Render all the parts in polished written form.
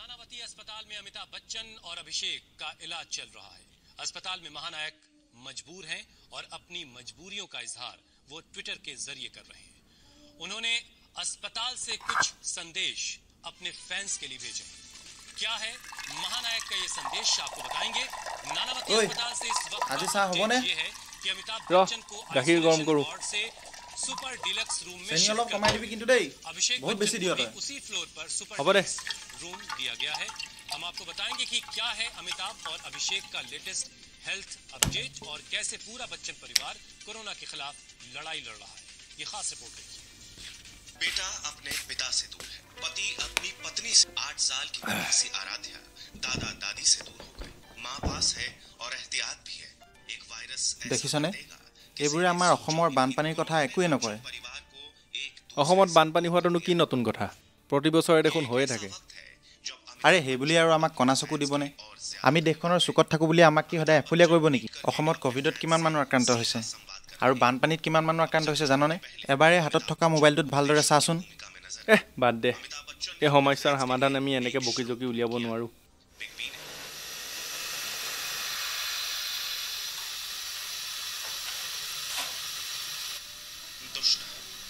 नानावती अस्पताल में अमिताभ बच्चन और अभिषेक का इलाज चल रहा है। अस्पताल में महानायक मजबूर हैं और अपनी मजबूरियों का इजहार वो ट्विटर के जरिए कर रहे हैं। उन्होंने अस्पताल से कुछ संदेश अपने फैंस के लिए भेजे। क्या है महानायक का ये संदेश आपको बताएंगे। नानावती अस्पताल से इस वक्त ये है कि अमिताभ बच्चन को आइसोलेशन वार्ड से सुपर डिलक्स रूम में शिफ्ट कर अभिषेक बच्चन को भी उसी फ्लोर पर सुपर रूम दिया गया है। हम आपको बताएंगे कि क्या है अमिताभ और अभिषेक का लेटेस्ट हेल्थ अपडेट और कैसे पूरा बच्चन परिवार कोरोना के खिलाफ लड़ाई लड़ रहा है। ये खास रिपोर्ट देखिए। बेटा अपने पिता से दूर है, पति अपनी पत्नी से, 8 साल की बेटी सी आराध्या दादा दादी से दूर हो गई। माँ पास है और एहतियात भी है। एक वायरस দেখিছনে এইবোৰে আমাৰ অসমৰ বানপানীৰ কথা একোৱে নকয়। অসমত বানপানী হোৱাটো কি নতুন কথা, প্ৰতি বছৰে দেখোন হৈয়ে থাকে। আৰে সেইবুলি আৰু আমাক কণাচকু দিবনে? আমি দেশখনৰ চুকত থাকোঁ বুলি আমাক কি সদায় এফুলীয়া কৰিব নেকি? অসমত ক'ভিডত কিমান মানুহ আক্ৰান্ত হৈছে আৰু বানপানীত কিমান মানুহ আক্ৰান্ত হৈছে জাননে? এবাৰে হাতত থকা মোবাইলটোত ভালদৰে চাচোন। বাদ দে, এই সমস্যাৰ সমাধান আমি এনেকৈ বকি জকি উলিয়াব নোৱাৰোঁ।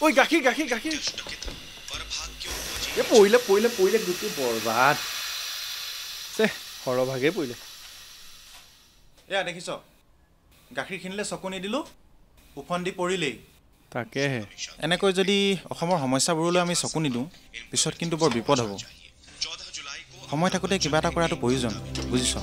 ঐ গাখীৰ গাখীৰ গাখীৰ পৰিলে পৰিলে পৰিলে গোটেই বৰবাদ সৰহভাগেই পৰিলে। এয়া দেখিছ গাখীৰ কিনিলে চকু নিদিলোঁ উফন্দি দি পৰিলেই। তাকেহে এনেকৈ যদি অসমৰ সমস্যাবোৰলৈ আমি চকু নিদিওঁ পিছত কিন্তু বৰ বিপদ হ'ব। সময় থাকোঁতে কিবা এটা কৰাটো প্ৰয়োজন, বুজিছ?